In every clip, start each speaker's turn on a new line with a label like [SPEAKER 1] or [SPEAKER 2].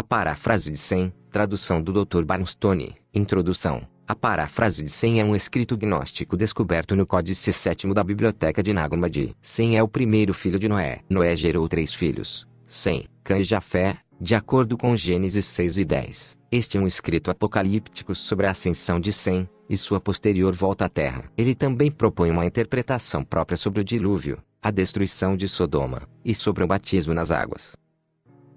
[SPEAKER 1] A paráfrase de Sem, tradução do Dr. Barnstone. Introdução. A paráfrase de Sem é um escrito gnóstico descoberto no Códice Sétimo da Biblioteca de Nag Hammadi. Sem é o primeiro filho de Noé. Noé gerou 3 filhos: Sem, Cã e Jafé, de acordo com Gênesis 6 e 10. Este é um escrito apocalíptico sobre a ascensão de Sem e sua posterior volta à Terra. Ele também propõe uma interpretação própria sobre o dilúvio, a destruição de Sodoma, e sobre o batismo nas águas.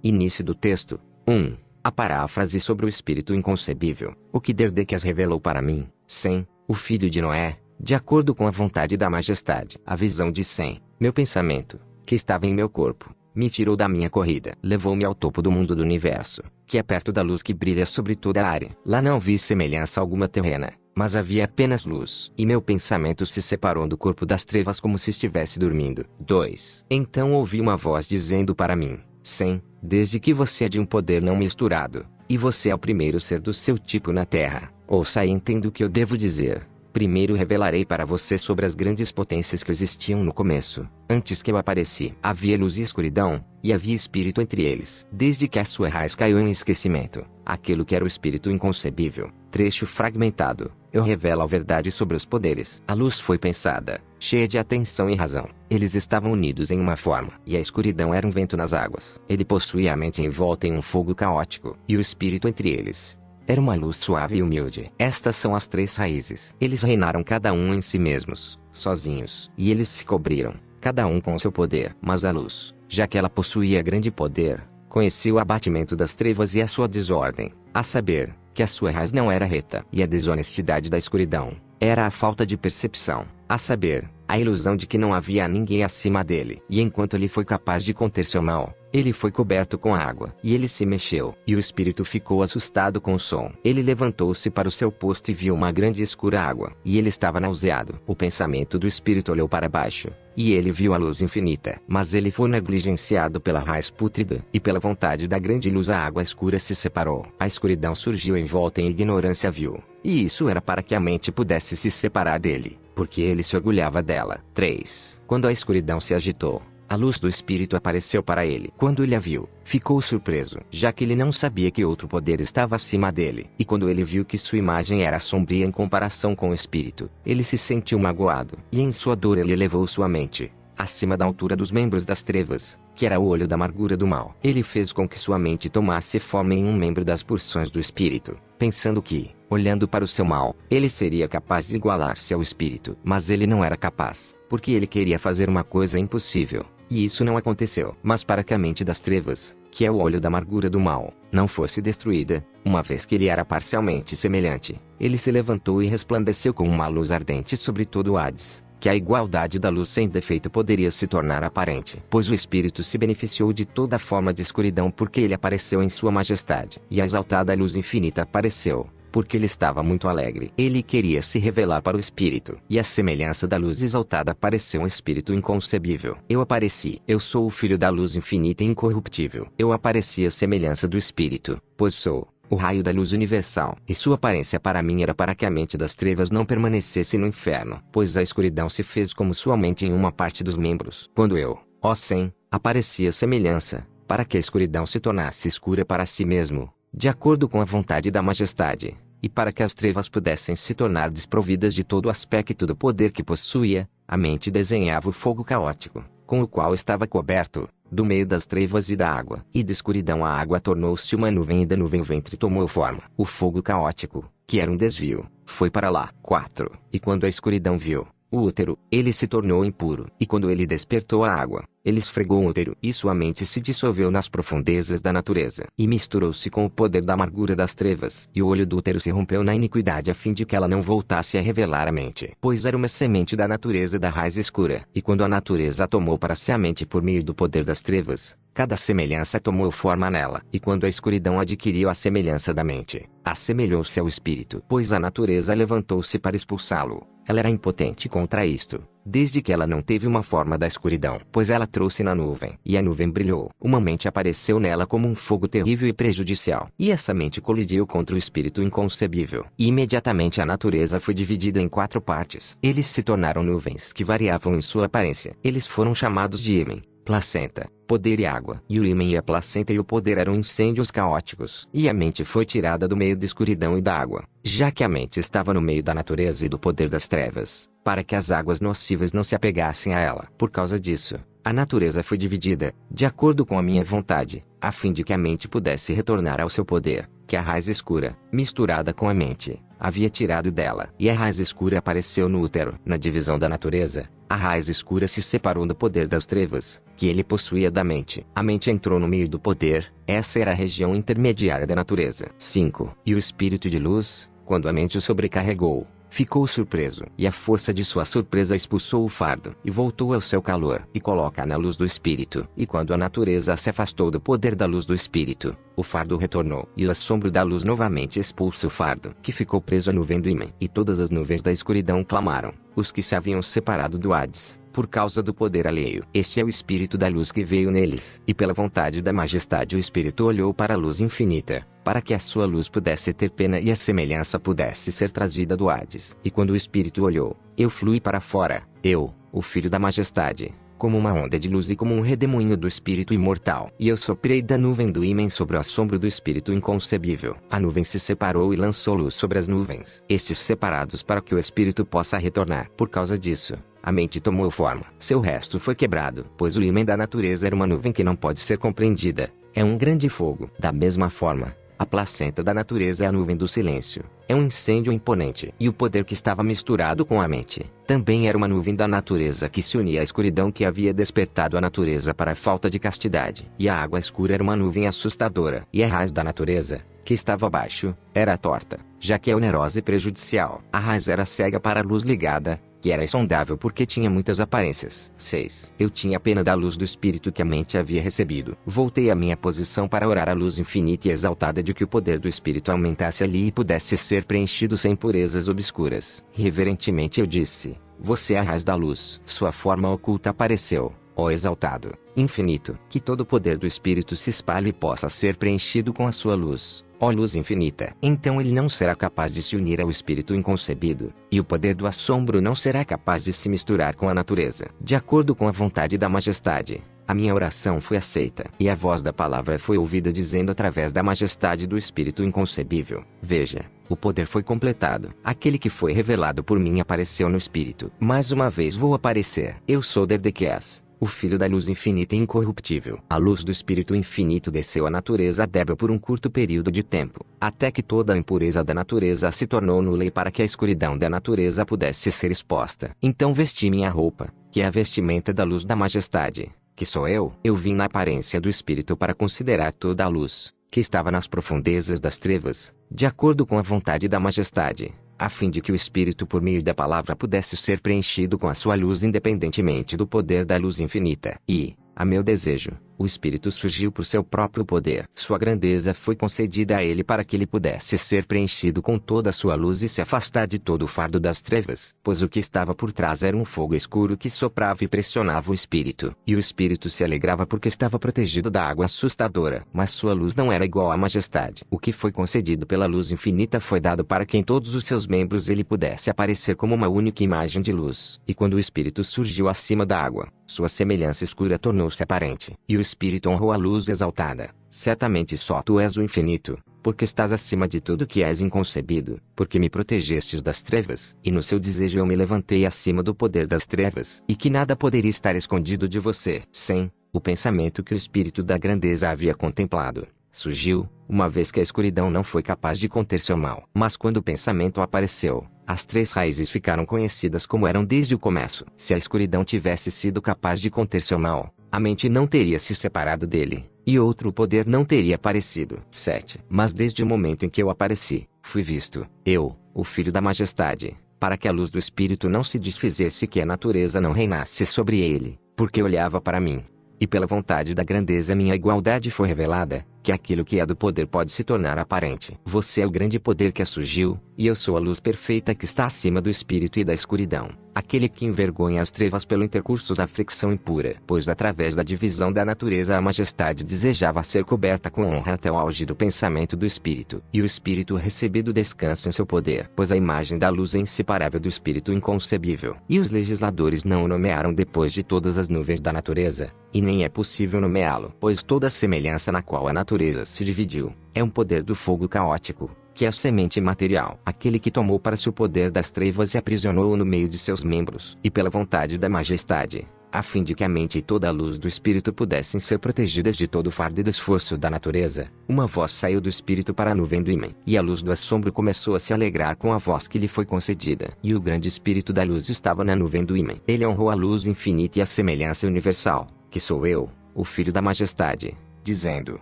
[SPEAKER 1] Início do texto. 1. A paráfrase sobre o Espírito inconcebível. O que Derdequias revelou para mim, Sem, o filho de Noé, de acordo com a vontade da majestade. A visão de Sem, meu pensamento, que estava em meu corpo, me tirou da minha corrida. Levou-me ao topo do mundo do universo, que é perto da luz que brilha sobre toda a área. Lá não vi semelhança alguma terrena, mas havia apenas luz. E meu pensamento se separou do corpo das trevas como se estivesse dormindo. 2. Então ouvi uma voz dizendo para mim, Sem, desde que você é de um poder não misturado, e você é o primeiro ser do seu tipo na Terra, ouça e entenda o que eu devo dizer. Primeiro revelarei para você sobre as grandes potências que existiam no começo. Antes que eu apareci, havia luz e escuridão, e havia espírito entre eles. Desde que a sua raiz caiu em esquecimento, aquilo que era o espírito inconcebível, trecho fragmentado, eu revelo a verdade sobre os poderes. A luz foi pensada, cheia de atenção e razão. Eles estavam unidos em uma forma, e a escuridão era um vento nas águas. Ele possuía a mente envolta em um fogo caótico, e o espírito entre eles era uma luz suave e humilde. Estas são as 3 raízes. Eles reinaram cada um em si mesmos, sozinhos. E eles se cobriram, cada um com seu poder. Mas a luz, já que ela possuía grande poder, conhecia o abatimento das trevas e a sua desordem, a saber, que a sua raiz não era reta. E a desonestidade da escuridão era a falta de percepção, a saber, a ilusão de que não havia ninguém acima dele. E enquanto ele foi capaz de conter seu mal, ele foi coberto com água. E ele se mexeu. E o espírito ficou assustado com o som. Ele levantou-se para o seu posto e viu uma grande e escura água. E ele estava nauseado. O pensamento do espírito olhou para baixo, e ele viu a luz infinita. Mas ele foi negligenciado pela raiz pútrida. E pela vontade da grande luz a água escura se separou. A escuridão surgiu em volta e a ignorância viu. E isso era para que a mente pudesse se separar dele, porque ele se orgulhava dela. 3. Quando a escuridão se agitou, a luz do Espírito apareceu para ele. Quando ele a viu, ficou surpreso, já que ele não sabia que outro poder estava acima dele. E quando ele viu que sua imagem era sombria em comparação com o Espírito, ele se sentiu magoado. E em sua dor ele elevou sua mente acima da altura dos membros das trevas, que era o olho da amargura do mal. Ele fez com que sua mente tomasse forma em um membro das porções do Espírito, pensando que, olhando para o seu mal, ele seria capaz de igualar-se ao Espírito. Mas ele não era capaz, porque ele queria fazer uma coisa impossível. E isso não aconteceu. Mas para que a mente das trevas, que é o olho da amargura do mal, não fosse destruída, uma vez que ele era parcialmente semelhante, ele se levantou e resplandeceu com uma luz ardente sobre todo o Hades, que a igualdade da luz sem defeito poderia se tornar aparente. Pois o Espírito se beneficiou de toda forma de escuridão porque ele apareceu em sua majestade. E a exaltada luz infinita apareceu, porque ele estava muito alegre. Ele queria se revelar para o Espírito. E a semelhança da luz exaltada apareceu um Espírito inconcebível. Eu apareci. Eu sou o Filho da luz infinita e incorruptível. Eu apareci à semelhança do Espírito, pois sou o raio da luz universal. E sua aparência para mim era para que a mente das trevas não permanecesse no inferno, pois a escuridão se fez como sua mente em uma parte dos membros. Quando eu, ó Sem, apareci à semelhança, para que a escuridão se tornasse escura para si mesmo, de acordo com a vontade da majestade, e para que as trevas pudessem se tornar desprovidas de todo o aspecto do poder que possuía, a mente desenhava o fogo caótico, com o qual estava coberto, do meio das trevas e da água. E de escuridão a água tornou-se uma nuvem e da nuvem o ventre tomou forma. O fogo caótico, que era um desvio, foi para lá. 4. E quando a escuridão viu o útero, ele se tornou impuro. E quando ele despertou a água, ele esfregou o útero, e sua mente se dissolveu nas profundezas da natureza, e misturou-se com o poder da amargura das trevas. E o olho do útero se rompeu na iniquidade a fim de que ela não voltasse a revelar a mente, pois era uma semente da natureza da raiz escura. E quando a natureza tomou para si a mente por meio do poder das trevas, cada semelhança tomou forma nela. E quando a escuridão adquiriu a semelhança da mente, assemelhou-se ao Espírito, pois a natureza levantou-se para expulsá-lo. Ela era impotente contra isto, desde que ela não teve uma forma da escuridão, pois ela trouxe na nuvem, e a nuvem brilhou. Uma mente apareceu nela como um fogo terrível e prejudicial, e essa mente colidiu contra o espírito inconcebível, e imediatamente a natureza foi dividida em 4 partes. Eles se tornaram nuvens que variavam em sua aparência. Eles foram chamados de ímen, placenta, poder e água. E o ímã e a placenta e o poder eram incêndios caóticos. E a mente foi tirada do meio da escuridão e da água, já que a mente estava no meio da natureza e do poder das trevas, para que as águas nocivas não se apegassem a ela. Por causa disso, a natureza foi dividida, de acordo com a minha vontade, a fim de que a mente pudesse retornar ao seu poder, que a raiz escura, misturada com a mente, havia tirado dela. E a raiz escura apareceu no útero. Na divisão da natureza, a raiz escura se separou do poder das trevas, que ele possuía da mente. A mente entrou no meio do poder, essa era a região intermediária da natureza. 5. E o espírito de luz, quando a mente o sobrecarregou, ficou surpreso, e a força de sua surpresa expulsou o fardo, e voltou ao seu calor, e coloca na luz do espírito. E quando a natureza se afastou do poder da luz do espírito, o fardo retornou, e o assombro da luz novamente expulsa o fardo, que ficou preso à nuvem do ímã. E todas as nuvens da escuridão clamaram, os que se haviam separado do Hades, por causa do poder alheio. Este é o espírito da luz que veio neles. E pela vontade da majestade o espírito olhou para a luz infinita, para que a sua luz pudesse ter pena e a semelhança pudesse ser trazida do Hades. E quando o espírito olhou, eu flui para fora, eu, o filho da majestade, como uma onda de luz e como um redemoinho do espírito imortal. E eu soprei da nuvem do ímã sobre o assombro do espírito inconcebível. A nuvem se separou e lançou luz sobre as nuvens, estes separados para que o espírito possa retornar. Por causa disso, a mente tomou forma. Seu resto foi quebrado, pois o ímã da natureza era uma nuvem que não pode ser compreendida. É um grande fogo. Da mesma forma, a placenta da natureza é a nuvem do silêncio. É um incêndio imponente. E o poder que estava misturado com a mente, também era uma nuvem da natureza que se unia à escuridão que havia despertado a natureza para a falta de castidade. E a água escura era uma nuvem assustadora. E a raiz da natureza, que estava abaixo, era torta, já que é onerosa e prejudicial. A raiz era cega para a luz ligada, que era insondável porque tinha muitas aparências. 6. Eu tinha pena da luz do espírito que a mente havia recebido. Voltei à minha posição para orar a luz infinita e exaltada de que o poder do espírito aumentasse ali e pudesse ser preenchido sem purezas obscuras. Reverentemente eu disse: você é a raiz da luz. Sua forma oculta apareceu, ó exaltado, infinito, que todo o poder do espírito se espalhe e possa ser preenchido com a sua luz, ó luz infinita. Então ele não será capaz de se unir ao espírito inconcebido, e o poder do assombro não será capaz de se misturar com a natureza. De acordo com a vontade da majestade, a minha oração foi aceita, e a voz da palavra foi ouvida dizendo através da majestade do espírito inconcebível: veja, o poder foi completado. Aquele que foi revelado por mim apareceu no espírito. Mais uma vez vou aparecer. Eu sou Derdequias, o filho da luz infinita e incorruptível. A luz do espírito infinito desceu à natureza débil por um curto período de tempo, até que toda a impureza da natureza se tornou nula e para que a escuridão da natureza pudesse ser exposta. Então vesti minha roupa, que é a vestimenta da luz da majestade, que sou eu. Eu vim na aparência do espírito para considerar toda a luz, que estava nas profundezas das trevas, de acordo com a vontade da majestade, a fim de que o espírito por meio da palavra pudesse ser preenchido com a sua luz independentemente do poder da luz infinita. E, a meu desejo, o espírito surgiu por seu próprio poder. Sua grandeza foi concedida a ele para que ele pudesse ser preenchido com toda a sua luz e se afastar de todo o fardo das trevas, pois o que estava por trás era um fogo escuro que soprava e pressionava o espírito. E o espírito se alegrava porque estava protegido da água assustadora. Mas sua luz não era igual à majestade. O que foi concedido pela luz infinita foi dado para que em todos os seus membros ele pudesse aparecer como uma única imagem de luz. E quando o espírito surgiu acima da água, sua semelhança escura tornou-se aparente. E o espírito honrou a luz exaltada: certamente só tu és o infinito, porque estás acima de tudo que és inconcebido, porque me protegestes das trevas, e no seu desejo eu me levantei acima do poder das trevas, e que nada poderia estar escondido de você. Sem o pensamento que o espírito da grandeza havia contemplado, surgiu, uma vez que a escuridão não foi capaz de conter seu mal. Mas quando o pensamento apareceu, as três raízes ficaram conhecidas como eram desde o começo. Se a escuridão tivesse sido capaz de conter seu mal, a mente não teria se separado dele, e outro poder não teria aparecido. 7. Mas desde o momento em que eu apareci, fui visto, eu, o Filho da Majestade, para que a luz do Espírito não se desfizesse e que a natureza não reinasse sobre ele, porque olhava para mim. E pela vontade da grandeza minha igualdade foi revelada, que aquilo que é do poder pode se tornar aparente. Você é o grande poder que surgiu, e eu sou a luz perfeita que está acima do espírito e da escuridão. aquele que envergonha as trevas pelo intercurso da fricção impura. Pois através da divisão da natureza a majestade desejava ser coberta com honra até o auge do pensamento do Espírito. E o Espírito recebido descansa em seu poder, pois a imagem da luz é inseparável do Espírito inconcebível. E os legisladores não o nomearam depois de todas as nuvens da natureza, e nem é possível nomeá-lo, pois toda a semelhança na qual a natureza se dividiu, é um poder do fogo caótico, que é a semente material, aquele que tomou para si o poder das trevas e aprisionou-o no meio de seus membros, e pela vontade da majestade, a fim de que a mente e toda a luz do Espírito pudessem ser protegidas de todo o fardo e do esforço da natureza, uma voz saiu do Espírito para a nuvem do ímã, e a luz do assombro começou a se alegrar com a voz que lhe foi concedida, e o grande Espírito da luz estava na nuvem do ímã. Ele honrou a luz infinita e a semelhança universal, que sou eu, o Filho da Majestade, dizendo: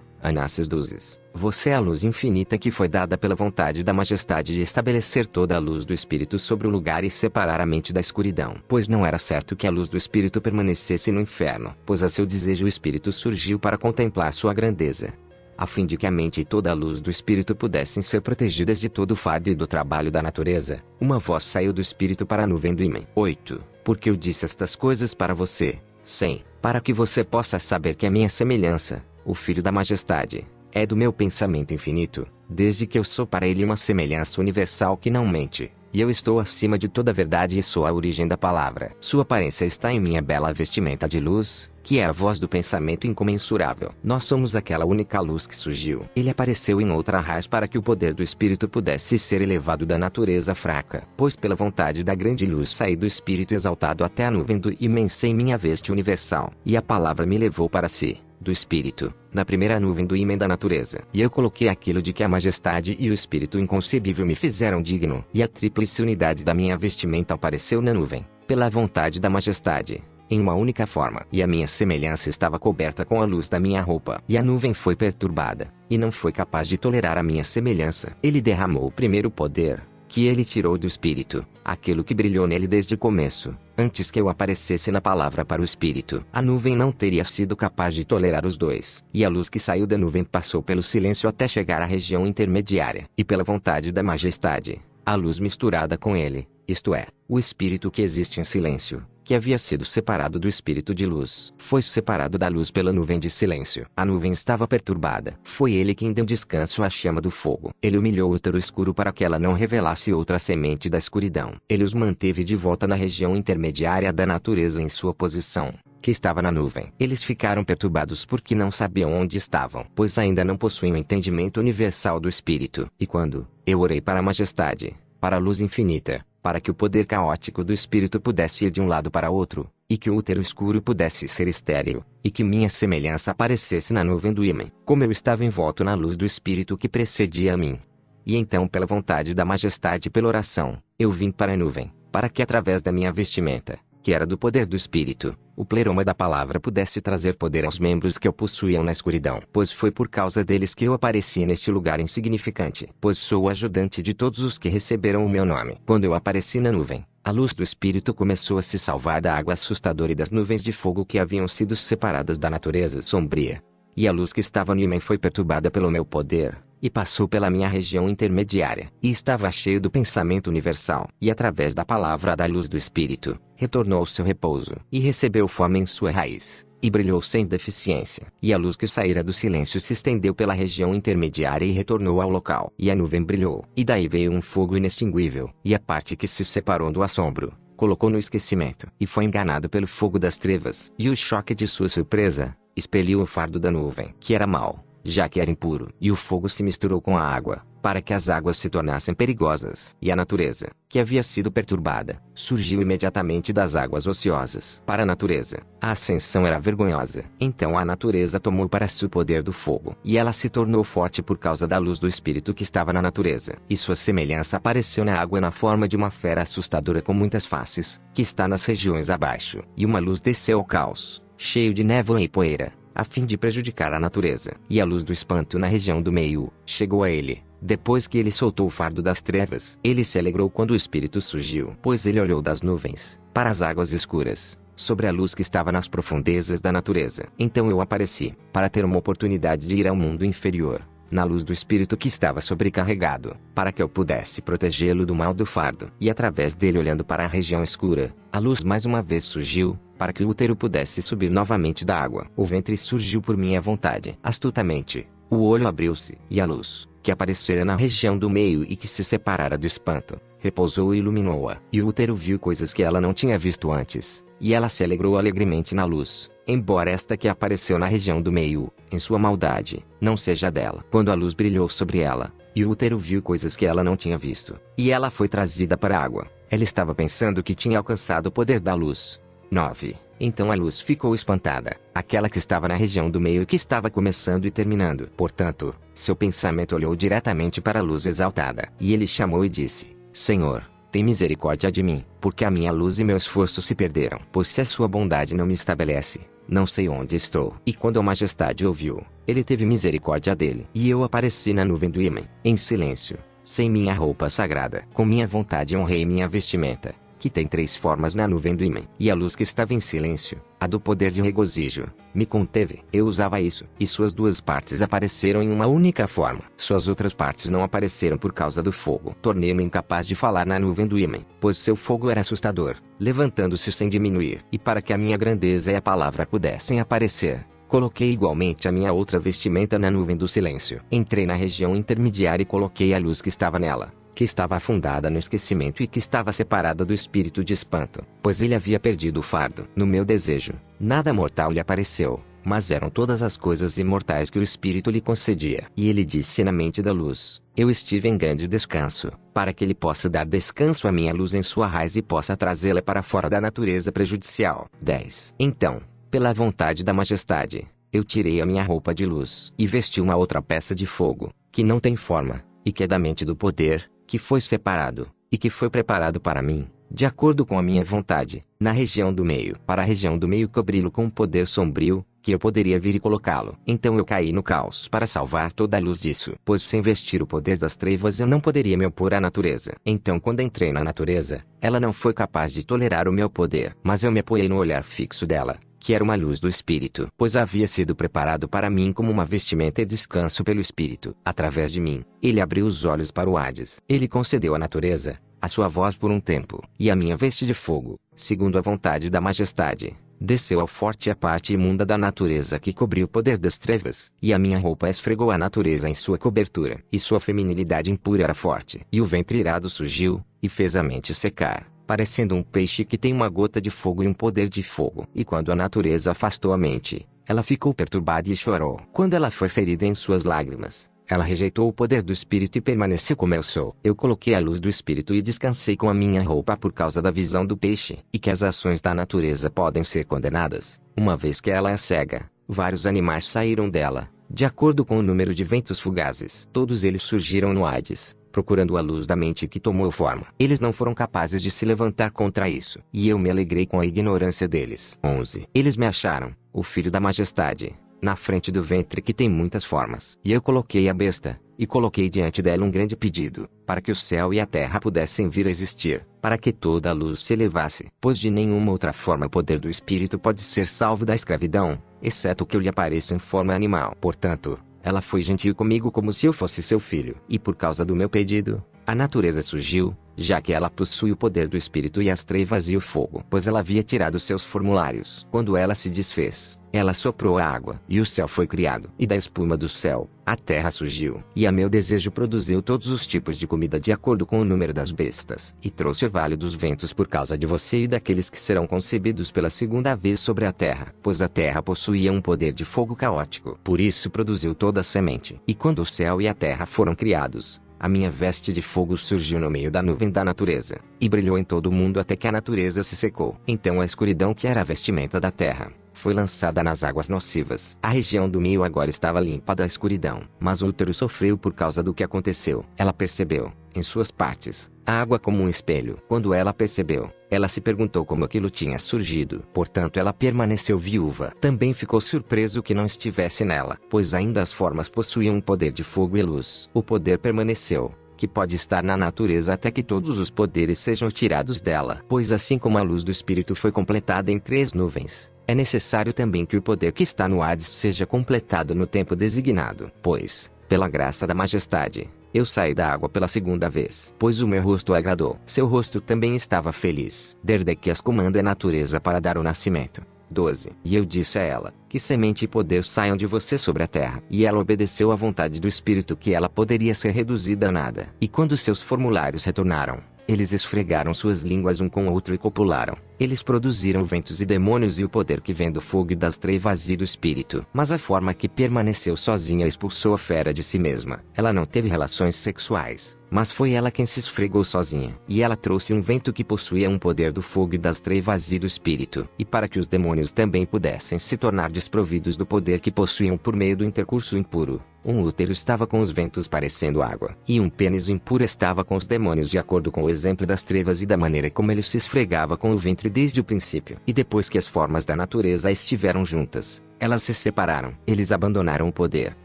[SPEAKER 1] Anasses luzes, você é a luz infinita que foi dada pela vontade da majestade de estabelecer toda a luz do Espírito sobre o lugar e separar a mente da escuridão. Pois não era certo que a luz do Espírito permanecesse no inferno, pois a seu desejo o Espírito surgiu para contemplar sua grandeza, a fim de que a mente e toda a luz do Espírito pudessem ser protegidas de todo o fardo e do trabalho da natureza. Uma voz saiu do Espírito para a nuvem do ímã. 8. Porque eu disse estas coisas para você, sim, para que você possa saber que a minha semelhança, o Filho da Majestade, é do meu pensamento infinito, desde que eu sou para ele uma semelhança universal que não mente, e eu estou acima de toda a verdade e sou a origem da palavra. Sua aparência está em minha bela vestimenta de luz, que é a voz do pensamento incomensurável. Nós somos aquela única luz que surgiu. Ele apareceu em outra raiz para que o poder do Espírito pudesse ser elevado da natureza fraca, pois pela vontade da grande luz saí do Espírito exaltado até a nuvem do imenso em minha veste universal, e a palavra me levou para si, do Espírito, na primeira nuvem do ímã da natureza. E eu coloquei aquilo de que a majestade e o Espírito inconcebível me fizeram digno. E a tríplice unidade da minha vestimenta apareceu na nuvem, pela vontade da majestade, em uma única forma. E a minha semelhança estava coberta com a luz da minha roupa. E a nuvem foi perturbada, e não foi capaz de tolerar a minha semelhança. Ele derramou o primeiro poder, que ele tirou do Espírito, aquilo que brilhou nele desde o começo, antes que eu aparecesse na palavra para o Espírito. A nuvem não teria sido capaz de tolerar os dois. E a luz que saiu da nuvem passou pelo silêncio até chegar à região intermediária. E pela vontade da majestade, a luz misturada com ele, isto é, o Espírito que existe em silêncio, que havia sido separado do Espírito de luz, foi separado da luz pela nuvem de silêncio. A nuvem estava perturbada. Foi ele quem deu descanso à chama do fogo. Ele humilhou o útero escuro para que ela não revelasse outra semente da escuridão. Ele os manteve de volta na região intermediária da natureza em sua posição, que estava na nuvem. Eles ficaram perturbados porque não sabiam onde estavam, pois ainda não possuíam o entendimento universal do Espírito. E quando eu orei para a majestade, para a luz infinita, para que o poder caótico do Espírito pudesse ir de um lado para outro, e que o útero escuro pudesse ser estéril, e que minha semelhança aparecesse na nuvem do ímã, como eu estava envolto na luz do Espírito que precedia a mim. E então pela vontade da majestade e pela oração, eu vim para a nuvem, para que através da minha vestimenta, que era do poder do Espírito, o pleroma da palavra pudesse trazer poder aos membros que o possuíam na escuridão. Pois foi por causa deles que eu apareci neste lugar insignificante. Pois sou o ajudante de todos os que receberam o meu nome. Quando eu apareci na nuvem, a luz do Espírito começou a se salvar da água assustadora e das nuvens de fogo que haviam sido separadas da natureza sombria. E a luz que estava no ímã foi perturbada pelo meu poder, e passou pela minha região intermediária, e estava cheio do pensamento universal, e através da palavra da luz do Espírito, retornou ao seu repouso, e recebeu forma em sua raiz, e brilhou sem deficiência. E a luz que saíra do silêncio se estendeu pela região intermediária e retornou ao local. E a nuvem brilhou, e daí veio um fogo inextinguível, e a parte que se separou do assombro, colocou no esquecimento, e foi enganado pelo fogo das trevas. E o choque de sua surpresa, expeliu o fardo da nuvem, que era mau, já que era impuro. E o fogo se misturou com a água, para que as águas se tornassem perigosas. E a natureza, que havia sido perturbada, surgiu imediatamente das águas ociosas. Para a natureza, a ascensão era vergonhosa. Então a natureza tomou para si o poder do fogo, e ela se tornou forte por causa da luz do Espírito que estava na natureza. E sua semelhança apareceu na água na forma de uma fera assustadora com muitas faces, que está nas regiões abaixo. E uma luz desceu ao caos, cheio de névoa e poeira, a fim de prejudicar a natureza. E a luz do espanto na região do meio chegou a ele. Depois que ele soltou o fardo das trevas, ele se alegrou quando o Espírito surgiu, pois ele olhou das nuvens para as águas escuras, sobre a luz que estava nas profundezas da natureza. Então eu apareci, para ter uma oportunidade de ir ao mundo inferior, na luz do espírito que estava sobrecarregado, para que eu pudesse protegê-lo do mal do fardo. E através dele, olhando para a região escura, a luz mais uma vez surgiu, para que o útero pudesse subir novamente da água. O ventre surgiu por minha vontade. Astutamente, o olho abriu-se, e a luz, que aparecera na região do meio e que se separara do espanto, repousou e iluminou-a. E o útero viu coisas que ela não tinha visto antes, e ela se alegrou alegremente na luz, embora esta que apareceu na região do meio, em sua maldade, não seja dela. Quando a luz brilhou sobre ela, e o útero viu coisas que ela não tinha visto, e ela foi trazida para a água, ela estava pensando que tinha alcançado o poder da luz. 9. Então a luz ficou espantada, aquela que estava na região do meio e que estava começando e terminando. Portanto, seu pensamento olhou diretamente para a luz exaltada, e ele chamou e disse: Senhor, tem misericórdia de mim, porque a minha luz e meu esforço se perderam. Pois se a sua bondade não me estabelece, não sei onde estou. E quando a majestade ouviu, ele teve misericórdia dele. E eu apareci na nuvem do ímã, em silêncio, sem minha roupa sagrada. Com minha vontade honrei minha vestimenta, que tem 3 formas na nuvem do ímã. E a luz que estava em silêncio, a do poder de regozijo, me conteve. Eu usava isso, e suas 2 partes apareceram em uma única forma. Suas outras partes não apareceram por causa do fogo. Tornei-me incapaz de falar na nuvem do ímã, pois seu fogo era assustador, levantando-se sem diminuir. E para que a minha grandeza e a palavra pudessem aparecer, coloquei igualmente a minha outra vestimenta na nuvem do silêncio. Entrei na região intermediária e coloquei a luz que estava nela, que estava afundada no esquecimento e que estava separada do espírito de espanto, pois ele havia perdido o fardo. No meu desejo, nada mortal lhe apareceu, mas eram todas as coisas imortais que o espírito lhe concedia. E ele disse na mente da luz: eu estive em grande descanso, para que ele possa dar descanso à minha luz em sua raiz e possa trazê-la para fora da natureza prejudicial. 10. Então, pela vontade da majestade, eu tirei a minha roupa de luz e vesti uma outra peça de fogo, que não tem forma, e que é da mente do poder, que foi separado, e que foi preparado para mim, de acordo com a minha vontade, na região do meio. Para a região do meio cobri-lo com um poder sombrio, que eu poderia vir e colocá-lo. Então eu caí no caos para salvar toda a luz disso, pois sem vestir o poder das trevas eu não poderia me opor à natureza. Então quando entrei na natureza, ela não foi capaz de tolerar o meu poder, mas eu me apoiei no olhar fixo dela, que era uma luz do Espírito, pois havia sido preparado para mim como uma vestimenta e descanso pelo Espírito. Através de mim, ele abriu os olhos para o Hades. Ele concedeu à natureza a sua voz por um tempo, e a minha veste de fogo, segundo a vontade da majestade, desceu ao forte a parte imunda da natureza que cobriu o poder das trevas, e a minha roupa esfregou a natureza em sua cobertura, e sua feminilidade impura era forte. E o ventre irado surgiu, e fez a mente secar, parecendo um peixe que tem uma gota de fogo e um poder de fogo. E quando a natureza afastou a mente, ela ficou perturbada e chorou. Quando ela foi ferida em suas lágrimas, ela rejeitou o poder do Espírito e permaneceu como eu sou. Eu coloquei a luz do Espírito e descansei com a minha roupa por causa da visão do peixe, e que as ações da natureza podem ser condenadas, uma vez que ela é cega. Vários animais saíram dela, de acordo com o número de ventos fugazes. Todos eles surgiram no Hades, procurando a luz da mente que tomou forma. Eles não foram capazes de se levantar contra isso, e eu me alegrei com a ignorância deles. 11. Eles me acharam, o Filho da Majestade, na frente do ventre que tem muitas formas. E eu coloquei a besta, e coloquei diante dela um grande pedido, para que o céu e a terra pudessem vir a existir, para que toda a luz se elevasse. Pois de nenhuma outra forma o poder do Espírito pode ser salvo da escravidão, exceto que eu lhe apareça em forma animal. Portanto, ela foi gentil comigo como se eu fosse seu filho. E por causa do meu pedido, a natureza surgiu, já que ela possui o poder do Espírito e as trevas e o fogo, pois ela havia tirado seus formulários. Quando ela se desfez, ela soprou a água, e o céu foi criado. E da espuma do céu, a terra surgiu. E a meu desejo produziu todos os tipos de comida de acordo com o número das bestas. E trouxe o vale dos ventos por causa de você e daqueles que serão concebidos pela segunda vez sobre a terra. Pois a terra possuía um poder de fogo caótico. Por isso produziu toda a semente. E quando o céu e a terra foram criados, a minha veste de fogo surgiu no meio da nuvem da natureza, e brilhou em todo o mundo até que a natureza se secou. Então a escuridão que era a vestimenta da terra, foi lançada nas águas nocivas. A região do meio agora estava limpa da escuridão, mas o útero sofreu por causa do que aconteceu. Ela percebeu, em suas partes, a água como um espelho. Quando ela percebeu, ela se perguntou como aquilo tinha surgido. Portanto ela permaneceu viúva. Também ficou surpreso que não estivesse nela, pois ainda as formas possuíam um poder de fogo e luz. O poder permaneceu, que pode estar na natureza até que todos os poderes sejam tirados dela. Pois assim como a luz do Espírito foi completada em 3 nuvens, é necessário também que o poder que está no Hades seja completado no tempo designado. Pois, pela graça da majestade, eu saí da água pela segunda vez, pois o meu rosto agradou. Seu rosto também estava feliz. Desde que as comanda a natureza para dar o nascimento. 12. E eu disse a ela, que semente e poder saiam de você sobre a terra. E ela obedeceu à vontade do Espírito que ela poderia ser reduzida a nada. E quando seus formulários retornaram, eles esfregaram suas línguas um com o outro e copularam. Eles produziram ventos e demônios e o poder que vem do fogo e das trevas e do Espírito. Mas a forma que permaneceu sozinha expulsou a fera de si mesma. Ela não teve relações sexuais, mas foi ela quem se esfregou sozinha. E ela trouxe um vento que possuía um poder do fogo e das trevas e do Espírito. E para que os demônios também pudessem se tornar desprovidos do poder que possuíam por meio do intercurso impuro. Um útero estava com os ventos parecendo água, e um pênis impuro estava com os demônios de acordo com o exemplo das trevas e da maneira como ele se esfregava com o ventre desde o princípio. E depois que as formas da natureza estiveram juntas, elas se separaram. Eles abandonaram o poder,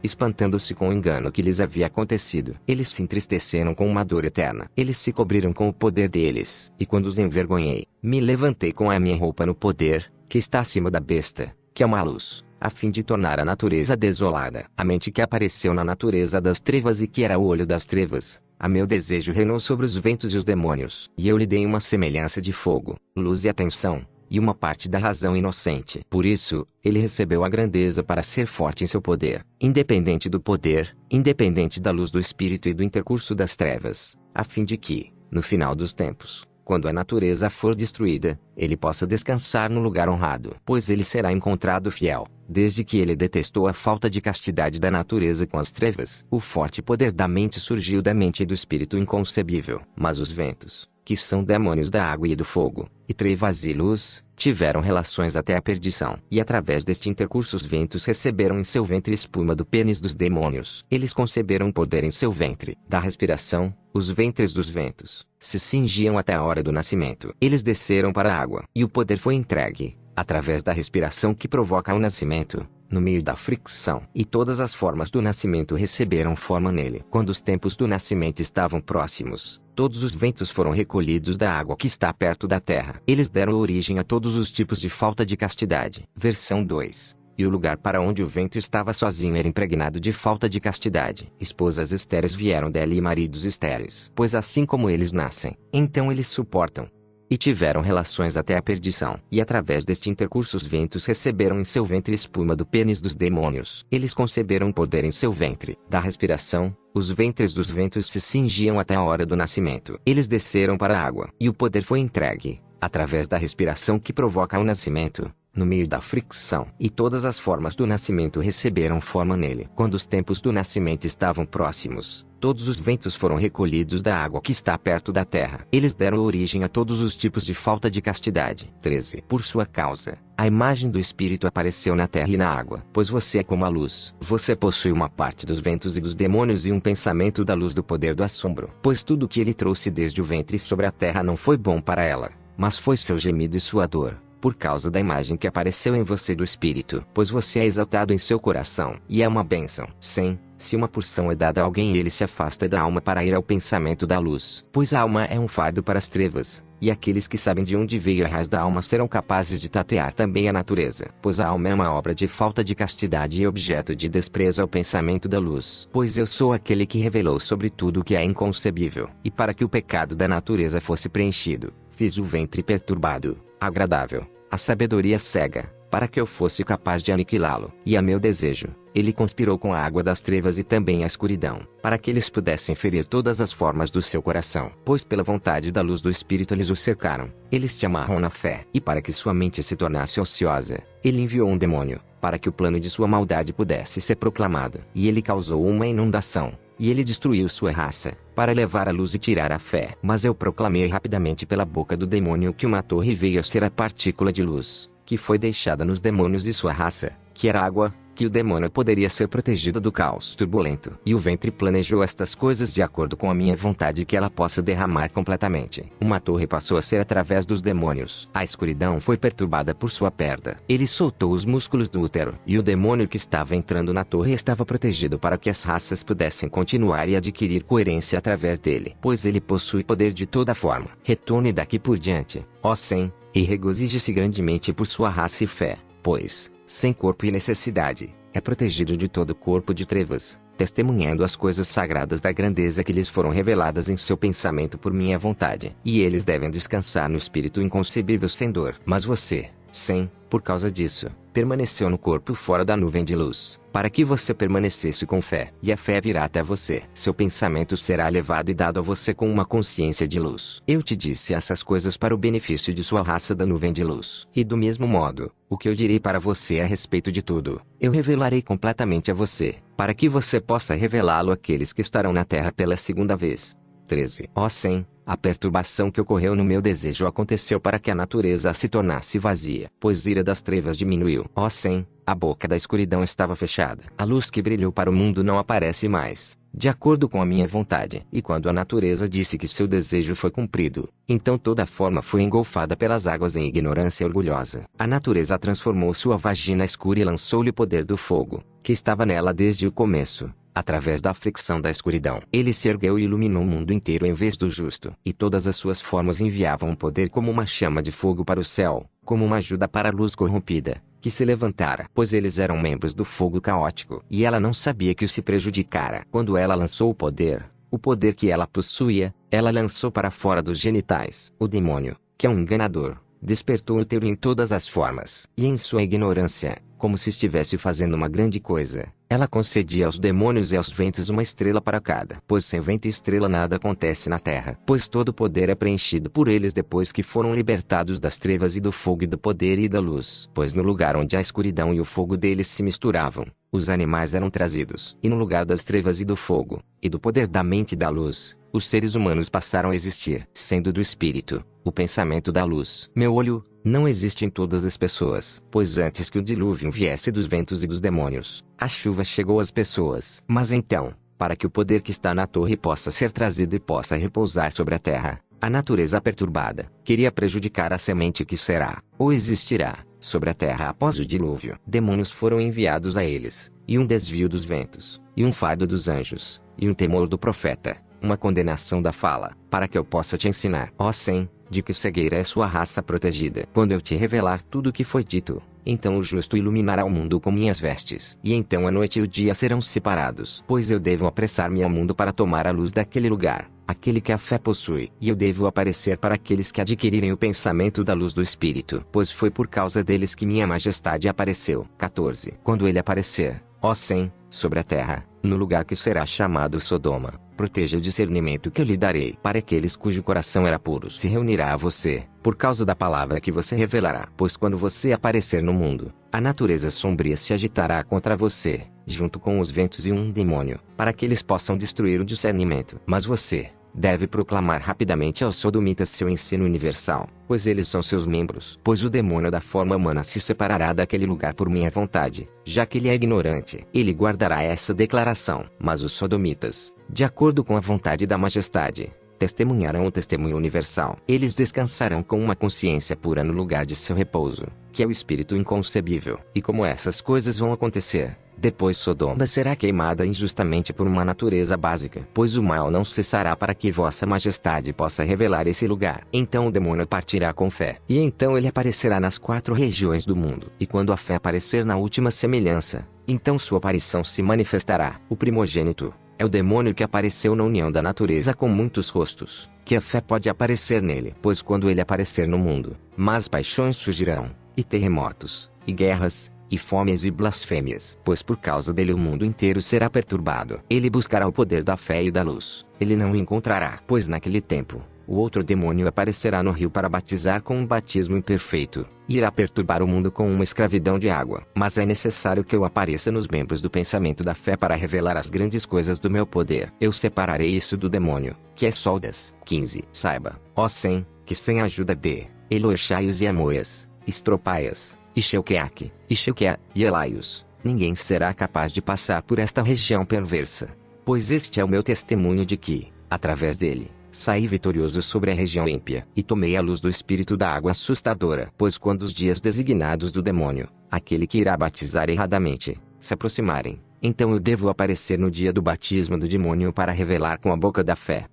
[SPEAKER 1] espantando-se com o engano que lhes havia acontecido. Eles se entristeceram com uma dor eterna. Eles se cobriram com o poder deles. E quando os envergonhei, me levantei com a minha roupa no poder, que está acima da besta, que é uma luz, a fim de tornar a natureza desolada. A mente que apareceu na natureza das trevas e que era o olho das trevas, a meu desejo reinou sobre os ventos e os demônios. E eu lhe dei uma semelhança de fogo, luz e atenção, e uma parte da razão inocente. Por isso, ele recebeu a grandeza para ser forte em seu poder, independente do poder, independente da luz do Espírito e do intercurso das trevas, a fim de que, no final dos tempos, quando a natureza for destruída, ele possa descansar no lugar honrado. Pois ele será encontrado fiel, desde que ele detestou a falta de castidade da natureza com as trevas. O forte poder da mente surgiu da mente e do espírito inconcebível. Mas os ventos, que são demônios da água e do fogo, e trevas e luz, tiveram relações até a perdição. E através deste intercurso os ventos receberam em seu ventre espuma do pênis dos demônios. Eles conceberam poder em seu ventre. Da respiração, os ventres dos ventos se cingiam até a hora do nascimento. Eles desceram para a água. E o poder foi entregue, através da respiração que provoca o nascimento, no meio da fricção. E todas as formas do nascimento receberam forma nele. Quando os tempos do nascimento estavam próximos, todos os ventos foram recolhidos da água que está perto da terra. Eles deram origem a todos os tipos de falta de castidade. Versão 2. E o lugar para onde o vento estava sozinho era impregnado de falta de castidade. Esposas estéreis vieram dela e maridos estéreis. Pois assim como eles nascem, então eles suportam. E tiveram relações até a perdição. E através deste intercurso os ventos receberam em seu ventre espuma do pênis dos demônios. Eles conceberam poder em seu ventre. Da respiração, os ventres dos ventos se cingiam até a hora do nascimento. Eles desceram para a água. E o poder foi entregue, através da respiração que provoca o nascimento, no meio da fricção. E todas as formas do nascimento receberam forma nele. Quando os tempos do nascimento estavam próximos, todos os ventos foram recolhidos da água que está perto da terra. Eles deram origem a todos os tipos de falta de castidade. 13. Por sua causa, a imagem do Espírito apareceu na terra e na água. Pois você é como a luz. Você possui uma parte dos ventos e dos demônios e um pensamento da luz do poder do assombro. Pois tudo que ele trouxe desde o ventre sobre a terra não foi bom para ela, mas foi seu gemido e sua dor, por causa da imagem que apareceu em você do Espírito. Pois você é exaltado em seu coração, e é uma bênção. Sim, se uma porção é dada a alguém ele se afasta da alma para ir ao pensamento da luz. Pois a alma é um fardo para as trevas, e aqueles que sabem de onde veio a raiz da alma serão capazes de tatear também a natureza. Pois a alma é uma obra de falta de castidade e objeto de desprezo ao pensamento da luz. Pois eu sou aquele que revelou sobre tudo o que é inconcebível. E para que o pecado da natureza fosse preenchido, fiz o ventre perturbado, agradável, a sabedoria cega, para que eu fosse capaz de aniquilá-lo. E a meu desejo, ele conspirou com a água das trevas e também a escuridão, para que eles pudessem ferir todas as formas do seu coração. Pois pela vontade da luz do Espírito eles o cercaram, eles te amarram na fé. E para que sua mente se tornasse ociosa, ele enviou um demônio, para que o plano de sua maldade pudesse ser proclamado. E ele causou uma inundação, e ele destruiu sua raça, para levar a luz e tirar a fé. Mas eu proclamei rapidamente pela boca do demônio que uma torre veio a ser a partícula de luz, que foi deixada nos demônios e sua raça, que era água, que o demônio poderia ser protegido do caos turbulento. E o ventre planejou estas coisas de acordo com a minha vontade que ela possa derramar completamente. Uma torre passou a ser através dos demônios. A escuridão foi perturbada por sua perda. Ele soltou os músculos do útero. E o demônio que estava entrando na torre estava protegido para que as raças pudessem continuar e adquirir coerência através dele. Pois ele possui poder de toda forma. Retorne daqui por diante, ó Sem, e regozije-se grandemente por sua raça e fé. Pois, sem corpo e necessidade, é protegido de todo corpo de trevas, testemunhando as coisas sagradas da grandeza que lhes foram reveladas em seu pensamento por minha vontade. E eles devem descansar no espírito inconcebível sem dor. Mas você, Sem, por causa disso, permaneceu no corpo fora da nuvem de luz, para que você permanecesse com fé. E a fé virá até você. Seu pensamento será levado e dado a você com uma consciência de luz. Eu te disse essas coisas para o benefício de sua raça da nuvem de luz. E do mesmo modo, o que eu direi para você a respeito de tudo, eu revelarei completamente a você, para que você possa revelá-lo àqueles que estarão na terra pela segunda vez. 13. Ó Sem, a perturbação que ocorreu no meu desejo aconteceu para que a natureza se tornasse vazia, pois a ira das trevas diminuiu. Ó Sem, a boca da escuridão estava fechada. A luz que brilhou para o mundo não aparece mais, de acordo com a minha vontade. E quando a natureza disse que seu desejo foi cumprido, então toda a forma foi engolfada pelas águas em ignorância orgulhosa. A natureza transformou sua vagina escura e lançou-lhe o poder do fogo, que estava nela desde o começo. Através da fricção da escuridão, ele se ergueu e iluminou o mundo inteiro em vez do justo. E todas as suas formas enviavam um poder como uma chama de fogo para o céu, como uma ajuda para a luz corrompida, que se levantara. Pois eles eram membros do fogo caótico. E ela não sabia que o se prejudicara. Quando ela lançou o poder que ela possuía, ela lançou para fora dos genitais. O demônio, que é um enganador, despertou o útero em todas as formas. E em sua ignorância, como se estivesse fazendo uma grande coisa, ela concedia aos demônios e aos ventos uma estrela para cada. Pois sem vento e estrela nada acontece na terra. Pois todo o poder é preenchido por eles depois que foram libertados das trevas e do fogo e do poder e da luz. Pois no lugar onde a escuridão e o fogo deles se misturavam, os animais eram trazidos. E no lugar das trevas e do fogo, e do poder da mente e da luz, os seres humanos passaram a existir. Sendo do espírito, o pensamento da luz. Meu olho não existe em todas as pessoas. Pois antes que o dilúvio viesse dos ventos e dos demônios, a chuva chegou às pessoas. Mas então, para que o poder que está na torre possa ser trazido e possa repousar sobre a terra, a natureza perturbada queria prejudicar a semente que será, ou existirá, sobre a terra após o dilúvio. Demônios foram enviados a eles, e um desvio dos ventos, e um fardo dos anjos, e um temor do profeta, uma condenação da fala, para que eu possa te ensinar, ó Sem, de que cegueira é sua raça protegida. Quando eu te revelar tudo o que foi dito, então o justo iluminará o mundo com minhas vestes. E então a noite e o dia serão separados. Pois eu devo apressar-me ao mundo para tomar a luz daquele lugar, aquele que a fé possui. E eu devo aparecer para aqueles que adquirirem o pensamento da luz do Espírito. Pois foi por causa deles que minha majestade apareceu. 14. Quando ele aparecer, ó Sem, sobre a terra, no lugar que será chamado Sodoma, proteja o discernimento que eu lhe darei. Para aqueles cujo coração era puro se reunirá a você, por causa da palavra que você revelará. Pois quando você aparecer no mundo, a natureza sombria se agitará contra você, junto com os ventos e um demônio, para que eles possam destruir o discernimento. Mas você deve proclamar rapidamente aos sodomitas seu ensino universal, pois eles são seus membros. Pois o demônio da forma humana se separará daquele lugar por minha vontade, já que ele é ignorante. Ele guardará essa declaração. Mas os sodomitas, de acordo com a vontade da majestade, testemunharão o testemunho universal. Eles descansarão com uma consciência pura no lugar de seu repouso, que é o espírito inconcebível. E como essas coisas vão acontecer, depois Sodoma será queimada injustamente por uma natureza básica. Pois o mal não cessará para que vossa majestade possa revelar esse lugar. Então o demônio partirá com fé. E então ele aparecerá nas 4 regiões do mundo. E quando a fé aparecer na última semelhança, então sua aparição se manifestará. O primogênito é o demônio que apareceu na união da natureza com muitos rostos, que a fé pode aparecer nele. Pois quando ele aparecer no mundo, más paixões surgirão, e terremotos, e guerras, e fomes e blasfêmias. Pois por causa dele o mundo inteiro será perturbado. Ele buscará o poder da fé e da luz. Ele não o encontrará. Pois naquele tempo, o outro demônio aparecerá no rio para batizar com um batismo imperfeito. E irá perturbar o mundo com uma escravidão de água. Mas é necessário que eu apareça nos membros do pensamento da fé para revelar as grandes coisas do meu poder. Eu separarei isso do demônio, que é Soldas. 15. Saiba, ó Sem, que sem a ajuda de Eloerchaios e Amoias, Estropaias, e Sheuqueaque, e Sheuquea, e Elaios, ninguém será capaz de passar por esta região perversa. Pois este é o meu testemunho de que, através dele, saí vitorioso sobre a região ímpia, e tomei a luz do espírito da água assustadora. Pois quando os dias designados do demônio, aquele que irá batizar erradamente, se aproximarem, então eu devo aparecer no dia do batismo do demônio para revelar com a boca da fé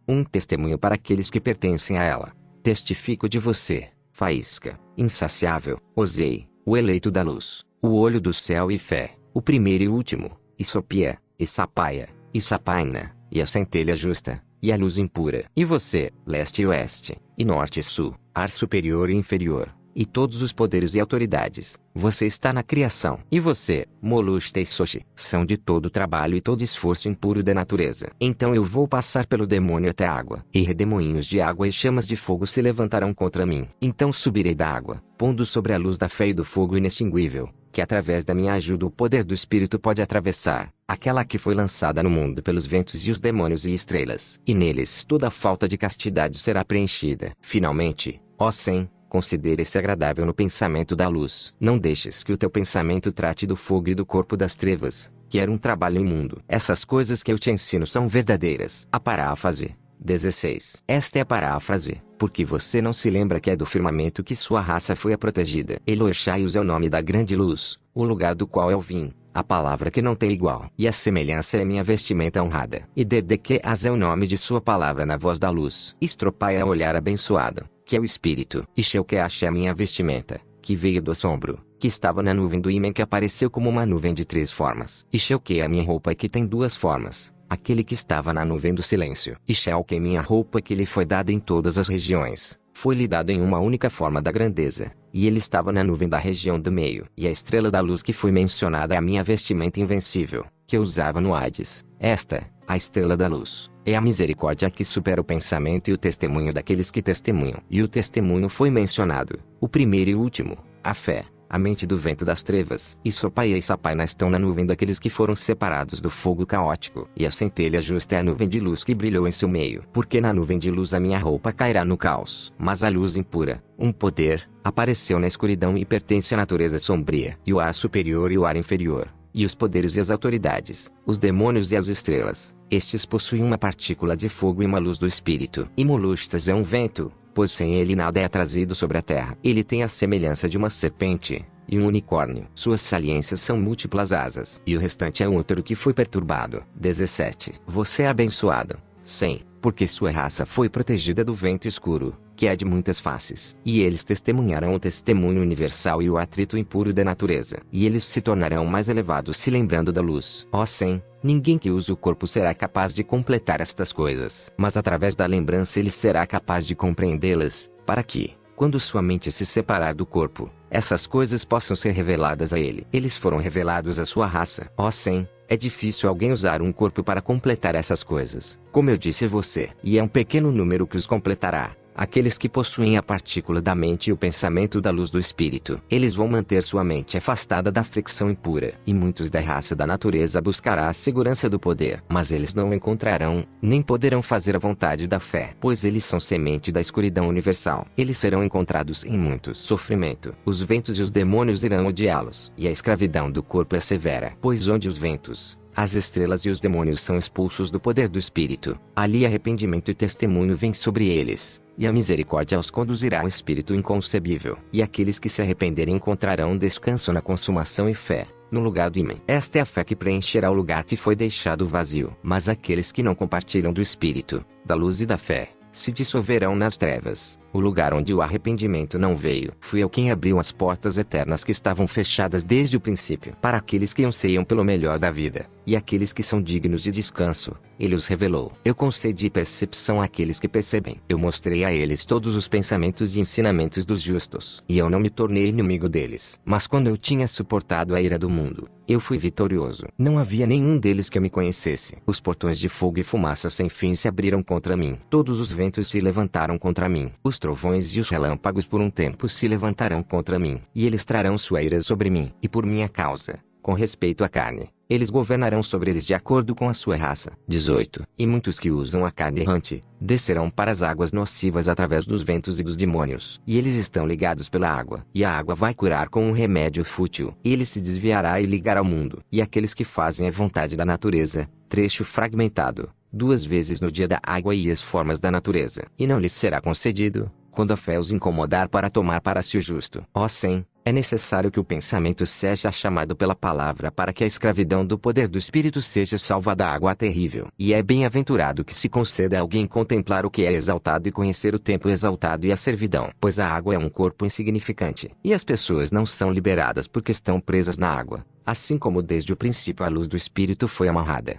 [SPEAKER 1] um testemunho para aqueles que pertencem a ela. Testifico de você, faísca, insaciável, Osei, o eleito da luz, o olho do céu e fé, o primeiro e último, e Sopia, e Sapaia, e Sapaina, e a centelha justa, e a luz impura. E você, leste e oeste, e norte e sul, ar superior e inferior, e todos os poderes e autoridades, você está na criação. E você, Molushta e Soshi, são de todo trabalho e todo esforço impuro da natureza. Então eu vou passar pelo demônio até a água, e redemoinhos de água e chamas de fogo se levantarão contra mim. Então subirei da água, pondo sobre a luz da fé e do fogo inextinguível, que através da minha ajuda o poder do Espírito pode atravessar, aquela que foi lançada no mundo pelos ventos e os demônios e estrelas. E neles toda falta de castidade será preenchida. Finalmente, ó Sem, considere-se agradável no pensamento da luz. Não deixes que o teu pensamento trate do fogo e do corpo das trevas, que era um trabalho imundo. Essas coisas que eu te ensino são verdadeiras. A paráfrase. 16. Esta é a paráfrase, porque você não se lembra que é do firmamento que sua raça foi a protegida. Elohaios é o nome da grande luz, o lugar do qual eu vim, a palavra que não tem igual. E a semelhança é minha vestimenta honrada. E Dedequeas é o nome de sua palavra na voz da luz. Estropai é o olhar abençoado, que é o Espírito. E Sheukeash é a minha vestimenta, que veio do assombro, que estava na nuvem do ímã que apareceu como uma nuvem de 3 formas. E Sheuke é a minha roupa que tem 2 formas, aquele que estava na nuvem do silêncio. E Shelke é minha roupa que lhe foi dada em todas as regiões, foi-lhe dado em uma única forma da grandeza, e ele estava na nuvem da região do meio. E a estrela da luz que foi mencionada é a minha vestimenta invencível, que eu usava no Hades. Esta, a estrela da luz, é a misericórdia que supera o pensamento e o testemunho daqueles que testemunham. E o testemunho foi mencionado, o primeiro e o último, a fé, a mente do vento das trevas. E Sopaia e Sapaina estão na nuvem daqueles que foram separados do fogo caótico. E a centelha justa é a nuvem de luz que brilhou em seu meio. Porque na nuvem de luz a minha roupa cairá no caos. Mas a luz impura, um poder, apareceu na escuridão e pertence à natureza sombria. E o ar superior e o ar inferior, e os poderes e as autoridades, os demônios e as estrelas, estes possuem uma partícula de fogo e uma luz do Espírito. E Molushtas é um vento, pois sem ele nada é trazido sobre a terra. Ele tem a semelhança de uma serpente, e um unicórnio. Suas saliências são múltiplas asas. E o restante é um útero que foi perturbado. 17. Você é abençoado, Sem, porque sua raça foi protegida do vento escuro, que é de muitas faces. E eles testemunharão o testemunho universal e o atrito impuro da natureza. E eles se tornarão mais elevados se lembrando da luz. Ó Sem, ninguém que use o corpo será capaz de completar estas coisas. Mas através da lembrança ele será capaz de compreendê-las, para que, quando sua mente se separar do corpo, essas coisas possam ser reveladas a ele. Eles foram revelados à sua raça. Ó Sem, é difícil alguém usar um corpo para completar essas coisas, como eu disse a você. E é um pequeno número que os completará. Aqueles que possuem a partícula da mente e o pensamento da luz do Espírito. Eles vão manter sua mente afastada da fricção impura. E muitos da raça da natureza buscará a segurança do poder. Mas eles não encontrarão, nem poderão fazer a vontade da fé. Pois eles são semente da escuridão universal. Eles serão encontrados em muito sofrimento. Os ventos e os demônios irão odiá-los. E a escravidão do corpo é severa. Pois onde os ventos, as estrelas e os demônios são expulsos do poder do Espírito, ali arrependimento e testemunho vêm sobre eles, e a misericórdia os conduzirá ao Espírito inconcebível. E aqueles que se arrependerem encontrarão descanso na consumação e fé, no lugar do ímã. Esta é a fé que preencherá o lugar que foi deixado vazio. Mas aqueles que não compartilham do Espírito, da luz e da fé, se dissolverão nas trevas, o lugar onde o arrependimento não veio. Fui eu quem abriu as portas eternas que estavam fechadas desde o princípio. Para aqueles que anseiam pelo melhor da vida, e aqueles que são dignos de descanso, ele os revelou. Eu concedi percepção àqueles que percebem. Eu mostrei a eles todos os pensamentos e ensinamentos dos justos. E eu não me tornei inimigo deles. Mas quando eu tinha suportado a ira do mundo, eu fui vitorioso. Não havia nenhum deles que eu me conhecesse. Os portões de fogo e fumaça sem fim se abriram contra mim. Todos os ventos se levantaram contra mim. Os trovões e os relâmpagos por um tempo se levantarão contra mim. E eles trarão sua ira sobre mim. E por minha causa, com respeito à carne, eles governarão sobre eles de acordo com a sua raça. 18. E muitos que usam a carne errante, descerão para as águas nocivas através dos ventos e dos demônios. E eles estão ligados pela água. E a água vai curar com um remédio fútil. Ele se desviará e ligará ao mundo. E aqueles que fazem a vontade da natureza, trecho fragmentado, 2 vezes no dia da água e as formas da natureza. E não lhes será concedido, quando a fé os incomodar para tomar para si o justo. Ó Sem, É necessário que o pensamento seja chamado pela palavra para que a escravidão do poder do Espírito seja salva da água terrível. E é bem-aventurado que se conceda a alguém contemplar o que é exaltado e conhecer o tempo exaltado e a servidão. Pois a água é um corpo insignificante. E as pessoas não são liberadas porque estão presas na água. Assim como desde o princípio a luz do Espírito foi amarrada.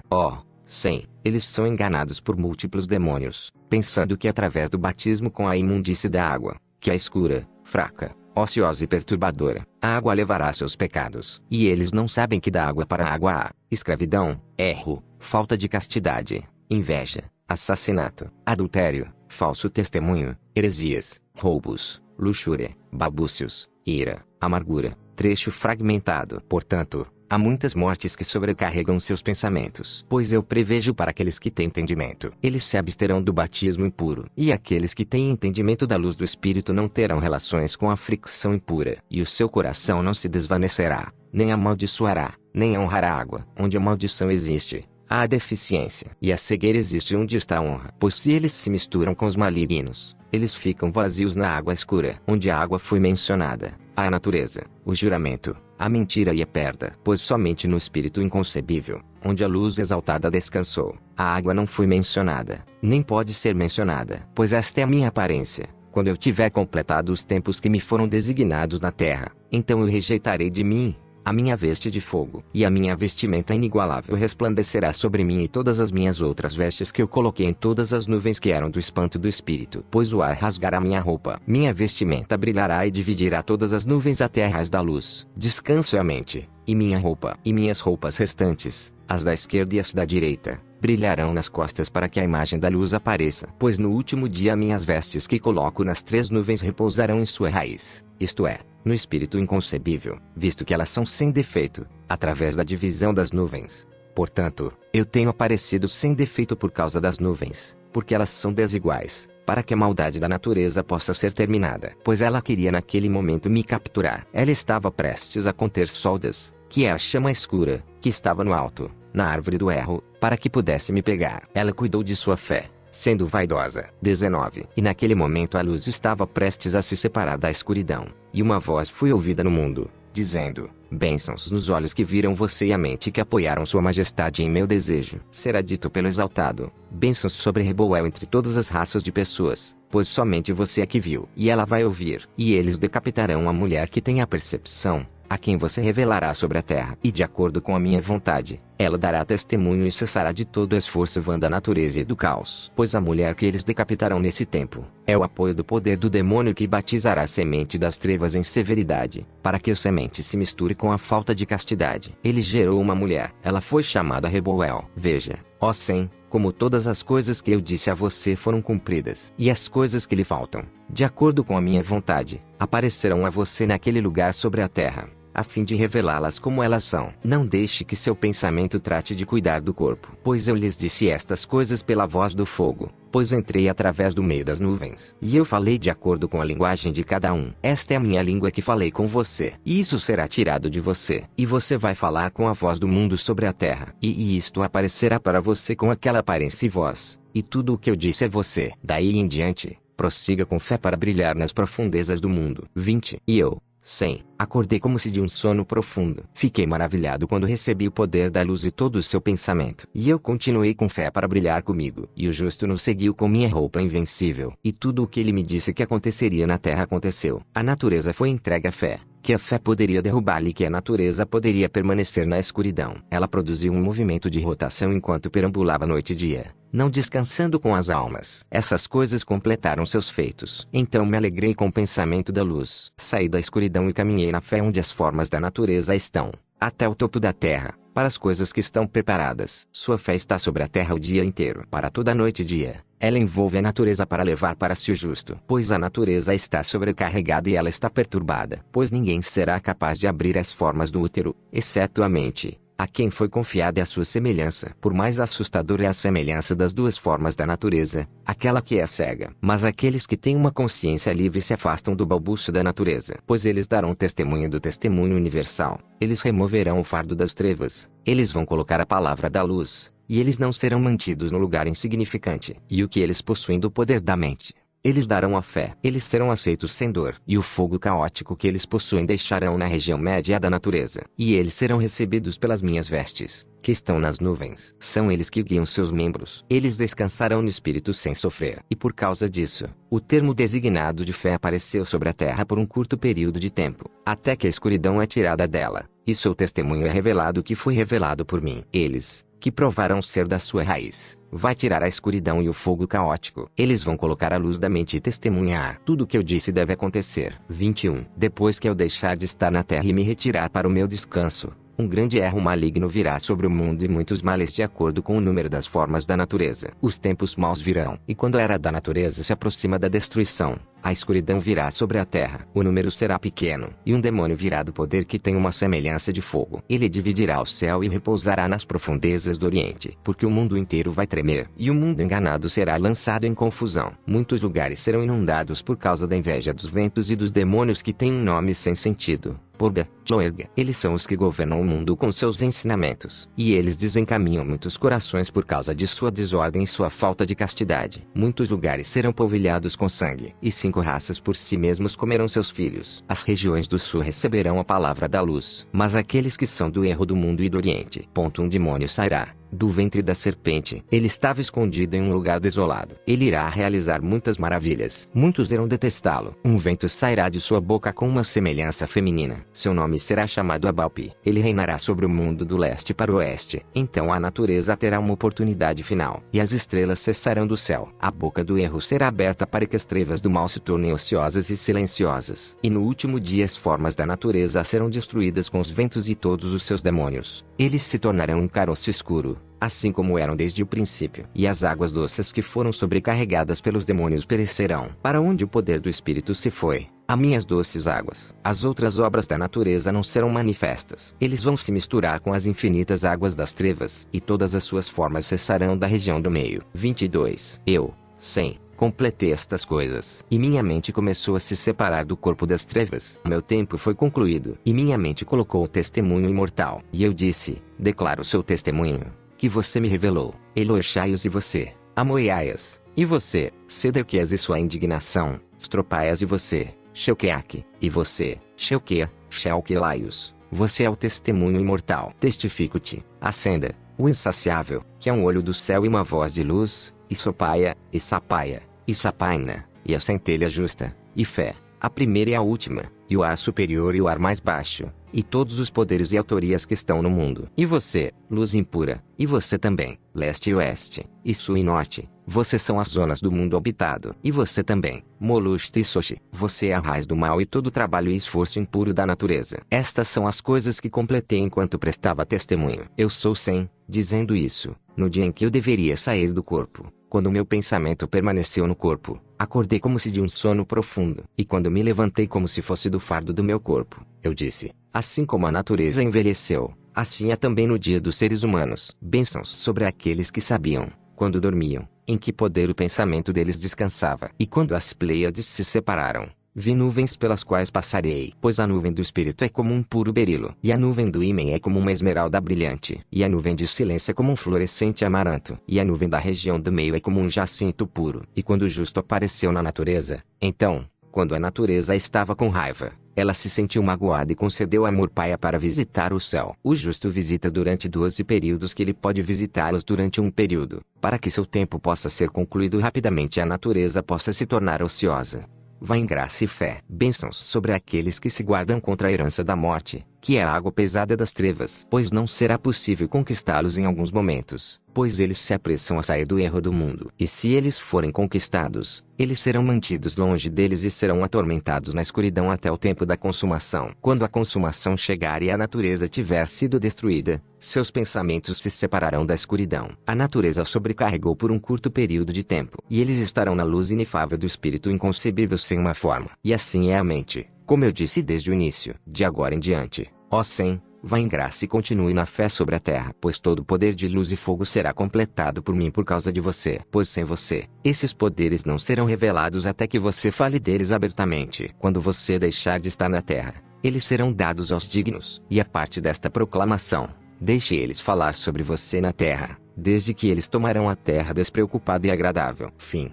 [SPEAKER 1] Sim, eles são enganados por múltiplos demônios, pensando que através do batismo com a imundície da água, que é escura, fraca, ociosa e perturbadora, a água levará seus pecados. E eles não sabem que da água para a água há escravidão, erro, falta de castidade, inveja, assassinato, adultério, falso testemunho, heresias, roubos, luxúria, balbúcios, ira, amargura, trecho fragmentado. Portanto, há muitas mortes que sobrecarregam seus pensamentos. Pois eu prevejo para aqueles que têm entendimento, eles se absterão do batismo impuro. E aqueles que têm entendimento da luz do Espírito não terão relações com a fricção impura. E o seu coração não se desvanecerá, nem amaldiçoará, nem honrará a água. Onde a maldição existe, há a deficiência. E a cegueira existe onde está a honra. Pois se eles se misturam com os malignos, eles ficam vazios na água escura. Onde a água foi mencionada, há a natureza, o juramento, a mentira e a perda. Pois somente no Espírito inconcebível, onde a luz exaltada descansou, a água não foi mencionada, nem pode ser mencionada. Pois esta é a minha aparência. Quando eu tiver completado os tempos que me foram designados na terra, então eu rejeitarei de mim a minha veste de fogo, e a minha vestimenta inigualável resplandecerá sobre mim e todas as minhas outras vestes que eu coloquei em todas as nuvens que eram do espanto do Espírito. Pois o ar rasgará minha roupa, minha vestimenta brilhará e dividirá todas as nuvens até a raiz da luz. Descanso é a mente, e minha roupa, e minhas roupas restantes, as da esquerda e as da direita, brilharão nas costas para que a imagem da luz apareça. Pois no último dia minhas vestes que coloco nas 3 nuvens repousarão em sua raiz, isto é, no Espírito inconcebível, visto que elas são sem defeito, através da divisão das nuvens. Portanto, eu tenho aparecido sem defeito por causa das nuvens, porque elas são desiguais, para que a maldade da natureza possa ser terminada. Pois ela queria naquele momento me capturar. Ela estava prestes a conter soldas, que é a chama escura, que estava no alto, na árvore do erro, para que pudesse me pegar. Ela cuidou de sua fé, sendo vaidosa. 19. E naquele momento a luz estava prestes a se separar da escuridão, e uma voz foi ouvida no mundo, dizendo: bênçãos nos olhos que viram você e a mente que apoiaram sua majestade em meu desejo. Será dito pelo exaltado: bênçãos sobre Reboel entre todas as raças de pessoas, pois somente você é que viu. E ela vai ouvir. E eles decapitarão a mulher que tem a percepção, a quem você revelará sobre a terra. E de acordo com a minha vontade, ela dará testemunho e cessará de todo o esforço vã da natureza e do caos. Pois a mulher que eles decapitarão nesse tempo, é o apoio do poder do demônio que batizará a semente das trevas em severidade, para que a semente se misture com a falta de castidade. Ele gerou uma mulher. Ela foi chamada Reboel. Veja, ó Sem, como todas as coisas que eu disse a você foram cumpridas. E as coisas que lhe faltam, de acordo com a minha vontade, aparecerão a você naquele lugar sobre a terra, a fim de revelá-las como elas são. Não deixe que seu pensamento trate de cuidar do corpo. Pois eu lhes disse estas coisas pela voz do fogo, pois entrei através do meio das nuvens. E eu falei de acordo com a linguagem de cada um. Esta é a minha língua que falei com você. E isso será tirado de você. E você vai falar com a voz do mundo sobre a terra. E isto aparecerá para você com aquela aparência e voz. E tudo o que eu disse é você. Daí em diante, prossiga com fé para brilhar nas profundezas do mundo. 20. E eu, Sem, acordei como se de um sono profundo. Fiquei maravilhado quando recebi o poder da luz e todo o seu pensamento. E eu continuei com fé para brilhar comigo. E o justo nos seguiu com minha roupa invencível. E tudo o que ele me disse que aconteceria na terra aconteceu. A natureza foi entregue à fé, que a fé poderia derrubá-la e que a natureza poderia permanecer na escuridão. Ela produziu um movimento de rotação enquanto perambulava noite e dia, não descansando com as almas. Essas coisas completaram seus feitos. Então me alegrei com o pensamento da luz. Saí da escuridão e caminhei na fé onde as formas da natureza estão, até o topo da terra, para as coisas que estão preparadas. Sua fé está sobre a terra o dia inteiro, para toda noite e dia. Ela envolve a natureza para levar para si o justo. Pois a natureza está sobrecarregada e ela está perturbada. Pois ninguém será capaz de abrir as formas do útero, exceto a mente, a quem foi confiada a sua semelhança. Por mais assustadora é a semelhança das duas formas da natureza, aquela que é cega. Mas aqueles que têm uma consciência livre se afastam do balbucio da natureza. Pois eles darão testemunho do testemunho universal. Eles removerão o fardo das trevas. Eles vão colocar a palavra da luz. E eles não serão mantidos no lugar insignificante. E o que eles possuem do poder da mente, eles darão a fé. Eles serão aceitos sem dor. E o fogo caótico que eles possuem deixarão na região média da natureza. E eles serão recebidos pelas minhas vestes, que estão nas nuvens. São eles que guiam seus membros. Eles descansarão no espírito sem sofrer. E por causa disso, o termo designado de fé apareceu sobre a terra por um curto período de tempo, até que a escuridão é tirada dela, e seu testemunho é revelado que foi revelado por mim. Eles, que provarão ser da sua raiz, vai tirar a escuridão e o fogo caótico. Eles vão colocar a luz da mente e testemunhar. Tudo o que eu disse deve acontecer. 21. Depois que eu deixar de estar na terra e me retirar para o meu descanso, um grande erro maligno virá sobre o mundo e muitos males de acordo com o número das formas da natureza. Os tempos maus virão, e quando a era da natureza se aproxima da destruição, a escuridão virá sobre a terra. O número será pequeno, e um demônio virá do poder que tem uma semelhança de fogo. Ele dividirá o céu e repousará nas profundezas do Oriente, porque o mundo inteiro vai tremer, e o mundo enganado será lançado em confusão. Muitos lugares serão inundados por causa da inveja dos ventos e dos demônios que têm um nome sem sentido. Porga, Joerga. Eles são os que governam o mundo com seus ensinamentos. E eles desencaminham muitos corações por causa de sua desordem e sua falta de castidade. Muitos lugares serão polvilhados com sangue. E 5 raças por si mesmos comerão seus filhos. As regiões do sul receberão a palavra da luz. Mas aqueles que são do erro do mundo e do oriente. Um demônio sairá do ventre da serpente. Ele estava escondido em um lugar desolado. Ele irá realizar muitas maravilhas. Muitos irão detestá-lo. Um vento sairá de sua boca com uma semelhança feminina. Seu nome será chamado Abalpi. Ele reinará sobre o mundo do leste para o oeste. Então a natureza terá uma oportunidade final. E as estrelas cessarão do céu. A boca do erro será aberta para que as trevas do mal se tornem ociosas e silenciosas. E no último dia as formas da natureza serão destruídas com os ventos e todos os seus demônios. Eles se tornarão um caroço escuro, assim como eram desde o princípio. E as águas doces que foram sobrecarregadas pelos demônios perecerão. Para onde o poder do Espírito se foi, a minhas doces águas, as outras obras da natureza não serão manifestas. Eles vão se misturar com as infinitas águas das trevas, e todas as suas formas cessarão da região do meio. 22. Eu, sem completei estas coisas, e minha mente começou a se separar do corpo das trevas. Meu tempo foi concluído, e minha mente colocou o testemunho imortal. E eu disse: declaro seu testemunho, que você me revelou, Eloerchaios, e você, Amoiaias, e você, Sederquias, e sua indignação, Stropaias, e você, Sheuqueaque, e você, Sheuquea, Shelquelaios, você é o testemunho imortal. Testifico-te, Ascenda, o insaciável, que é um olho do céu e uma voz de luz, e Sopaia, e Sapaia, e Sapaina, e a centelha justa, e fé, a primeira e a última, e o ar superior e o ar mais baixo, e todos os poderes e autorias que estão no mundo. E você, luz impura, e você também, leste e oeste, e sul e norte, vocês são as zonas do mundo habitado. E você também, Molushta e Soshi, você é a raiz do mal e todo o trabalho e esforço impuro da natureza. Estas são as coisas que completei enquanto prestava testemunho. Eu sou sem, dizendo isso, no dia em que eu deveria sair do corpo. Quando meu pensamento permaneceu no corpo, acordei como se de um sono profundo. E quando me levantei como se fosse do fardo do meu corpo, eu disse: assim como a natureza envelheceu, assim é também no dia dos seres humanos. Bênçãos sobre aqueles que sabiam, quando dormiam, em que poder o pensamento deles descansava. E quando as Pleiades se separaram, vi nuvens pelas quais passarei. Pois a nuvem do espírito é como um puro berilo, e a nuvem do ímen é como uma esmeralda brilhante, e a nuvem de silêncio é como um florescente amaranto, e a nuvem da região do meio é como um jacinto puro. E quando o justo apareceu na natureza, então, quando a natureza estava com raiva, ela se sentiu magoada e concedeu a Murpaia para visitar o céu. O justo visita durante 12 períodos que ele pode visitá-los durante um período, para que seu tempo possa ser concluído rapidamente e a natureza possa se tornar ociosa. Vá em graça e fé. Bênçãos sobre aqueles que se guardam contra a herança da morte, que é a água pesada das trevas. Pois não será possível conquistá-los em alguns momentos, pois eles se apressam a sair do erro do mundo. E se eles forem conquistados, eles serão mantidos longe deles e serão atormentados na escuridão até o tempo da consumação. Quando a consumação chegar e a natureza tiver sido destruída, seus pensamentos se separarão da escuridão. A natureza sobrecarregou por um curto período de tempo, e eles estarão na luz inefável do espírito inconcebível sem uma forma. E assim é a mente, como eu disse desde o início. De agora em diante, ó Sem, vá em graça e continue na fé sobre a terra. Pois todo o poder de luz e fogo será completado por mim por causa de você. Pois sem você, esses poderes não serão revelados até que você fale deles abertamente. Quando você deixar de estar na terra, eles serão dados aos dignos. E a parte desta proclamação, deixe eles falar sobre você na terra, desde que eles tomarão a terra despreocupada e agradável. Fim.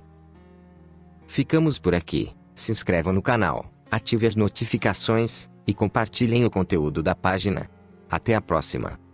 [SPEAKER 1] Ficamos por aqui. Se inscreva no canal, ative as notificações e compartilhem o conteúdo da página. Até a próxima.